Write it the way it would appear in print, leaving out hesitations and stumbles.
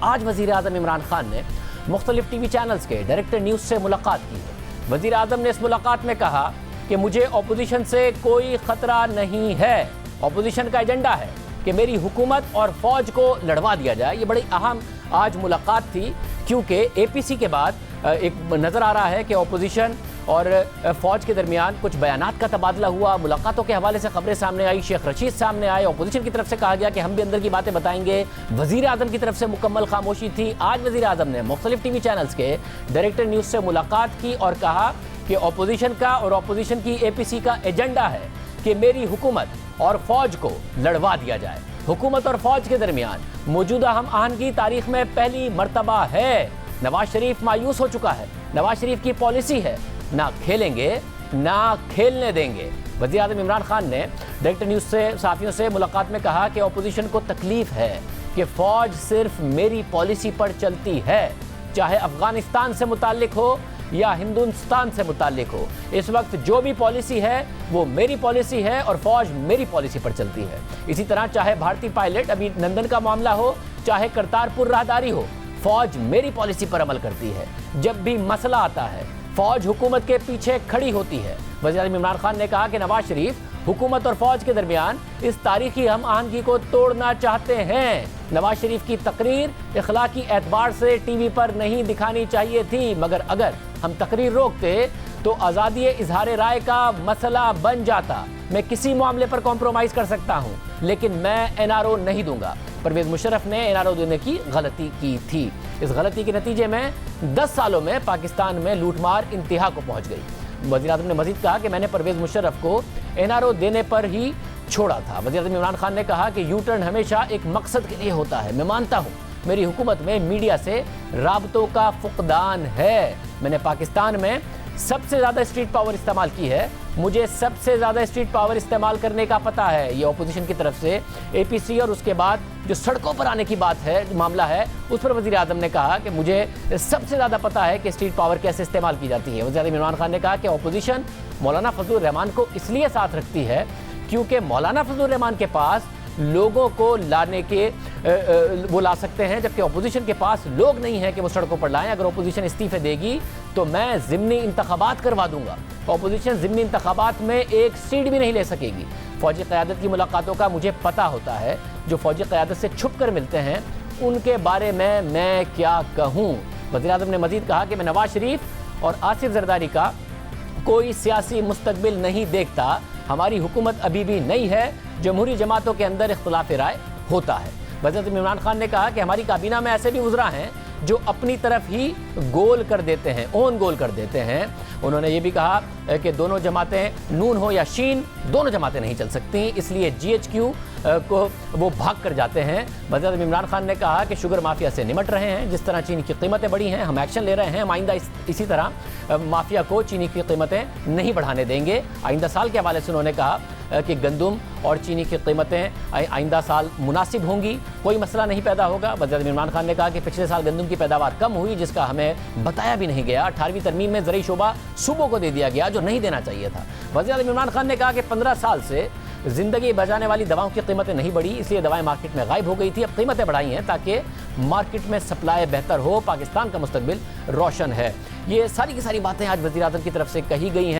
آج وزیر اعظم عمران خان نے مختلف ٹی وی چینلز کے ڈائریکٹر نیوز سے ملاقات کی ہے۔ وزیر اعظم نے اس ملاقات میں کہا کہ مجھے اپوزیشن سے کوئی خطرہ نہیں ہے، اپوزیشن کا ایجنڈا ہے کہ میری حکومت اور فوج کو لڑوا دیا جائے۔ یہ بڑی اہم آج ملاقات تھی، کیونکہ اے پی سی کے بعد ایک نظر آ رہا ہے کہ اپوزیشن اور فوج کے درمیان کچھ بیانات کا تبادلہ ہوا، ملاقاتوں کے حوالے سے خبریں سامنے آئی، شیخ رشید سامنے آئے، اپوزیشن کی طرف سے کہا گیا کہ ہم بھی اندر کی باتیں بتائیں گے، وزیر اعظم کی طرف سے مکمل خاموشی تھی۔ آج وزیر اعظم نے مختلف ٹی وی چینلز کے ڈائریکٹر نیوز سے ملاقات کی اور کہا کہ اپوزیشن کا اور اپوزیشن کی اے پی سی کا ایجنڈا ہے کہ میری حکومت اور فوج کو لڑوا دیا جائے۔ حکومت اور فوج کے درمیان موجودہ ہم آہنگی تاریخ میں پہلی مرتبہ ہے۔ نواز شریف مایوس ہو چکا ہے، نواز شریف کی پالیسی ہے نہ کھیلیں گے نہ کھیلنے دیں گے۔ وزیر اعظم عمران خان نے ڈائریکٹر نیوز سے صحافیوں سے ملاقات میں کہا کہ اپوزیشن کو تکلیف ہے کہ فوج صرف میری پالیسی پر چلتی ہے، چاہے افغانستان سے متعلق ہو یا ہندوستان سے متعلق ہو۔ اس وقت جو بھی پالیسی ہے وہ میری پالیسی ہے اور فوج میری پالیسی پر چلتی ہے۔ اسی طرح چاہے بھارتی پائلٹ ابھی نندن کا معاملہ ہو، چاہے کرتارپور راہداری ہو، فوج میری پالیسی پر عمل کرتی ہے۔ جب بھی مسئلہ آتا ہے فوج حکومت کے پیچھے کھڑی ہوتی ہے۔ وزیر اعظم عمران خان نے کہا کہ نواز شریف حکومت اور فوج کے درمیان اس تاریخی ہم آہنگی کو توڑنا چاہتے ہیں۔ نواز شریف کی تقریر اخلاقی اعتبار سے ٹی وی پر نہیں دکھانی چاہیے تھی، مگر اگر ہم تقریر روکتے تو آزادی اظہار رائے کا مسئلہ بن جاتا۔ میں کسی معاملے پر کمپرومائز کر سکتا ہوں، لیکن میں این آر او نہیں دوں گا۔ پرویز مشرف نے این آر او دینے کی غلطی کی تھی۔ اس غلطی کے نتیجے میں 10 سالوں میں پاکستان میں لوٹ مار انتہا کو پہنچ گئی۔ وزیر اعظم نے مزید کہا کہ میں نے پرویز مشرف کو این آر او دینے پر ہی چھوڑا تھا۔ وزیر اعظم عمران خان نے کہا کہ یو ٹرن ہمیشہ ایک مقصد کے لیے ہوتا ہے۔ میں مانتا ہوں میری حکومت میں میڈیا سے رابطوں کا فقدان ہے۔ میں نے پاکستان میں سب سے زیادہ اسٹریٹ پاور استعمال کی ہے، مجھے سب سے زیادہ اسٹریٹ پاور استعمال کرنے کا پتہ ہے۔ یہ اپوزیشن کی طرف سے اے پی سی اور اس کے بعد جو سڑکوں پر آنے کی بات ہے، معاملہ ہے، اس پر وزیر اعظم نے کہا کہ مجھے سب سے زیادہ پتہ ہے کہ اسٹریٹ پاور کیسے استعمال کی جاتی ہے۔ وزیر اعظم عمران خان نے کہا کہ اپوزیشن مولانا فضل الرحمان کو اس لیے ساتھ رکھتی ہے کیونکہ مولانا فضل الرحمان کے پاس لوگوں کو لانے کے وہ لا سکتے ہیں، جبکہ اپوزیشن کے پاس لوگ نہیں ہیں کہ وہ سڑکوں پر لائیں۔ اگر اپوزیشن استعفے دے گی تو میں ضمنی انتخابات کروا دوں گا۔ اپوزیشن ضمنی انتخابات میں ایک سیٹ بھی نہیں لے سکے گی۔ فوجی قیادت کی ملاقاتوں کا مجھے پتہ ہوتا ہے، جو فوجی قیادت سے چھپ کر ملتے ہیں ان کے بارے میں کیا کہوں۔ وزیر اعظم نے مزید کہا کہ میں نواز شریف اور آصف زرداری کا کوئی سیاسی مستقبل نہیں دیکھتا۔ ہماری حکومت ابھی بھی نئی ہے، جمہوری جماعتوں کے اندر اختلاف رائے ہوتا ہے۔ وزیر اعظم عمران خان نے کہا کہ ہماری کابینہ میں ایسے بھی وزراء ہیں جو اپنی طرف ہی گول کر دیتے ہیں، اون گول کر دیتے ہیں۔ انہوں نے یہ بھی کہا کہ دونوں جماعتیں نون ہو یا شین، دونوں جماعتیں نہیں چل سکتی، اس لیے جی ایچ کیو کو وہ بھاگ کر جاتے ہیں۔ وزیر اعظم عمران خان نے کہا کہ شوگر مافیا سے نمٹ رہے ہیں، جس طرح چینی کی قیمتیں بڑھی ہیں، ہم ایکشن لے رہے ہیں، ہم آئندہ اسی طرح مافیا کو چینی کی قیمتیں نہیں بڑھانے دیں گے۔ آئندہ سال کے حوالے سے انہوں نے کہا کہ گندم اور چینی کی قیمتیں آئندہ سال مناسب ہوں گی، کوئی مسئلہ نہیں پیدا ہوگا۔ وزیر اعظم عمران خان نے کہا کہ پچھلے سال گندم کی پیداوار کم ہوئی، جس کا ہمیں بتایا بھی نہیں گیا۔ 18ویں ترمیم میں زرعی شعبہ صوبوں کو دے دیا گیا جو نہیں دینا چاہیے تھا۔ وزیر اعظم عمران خان نے کہا کہ 15 سال سے زندگی بچانے والی دواؤں کی قیمتیں نہیں بڑھی، اس لیے دوائیں مارکیٹ میں غائب ہو گئی تھی، اب قیمتیں بڑھائی ہیں تاکہ مارکیٹ میں سپلائی بہتر ہو۔ پاکستان کا مستقبل روشن ہے۔ یہ ساری کی ساری باتیں آج وزیر اعظم کی طرف سے کہی گئی ہیں۔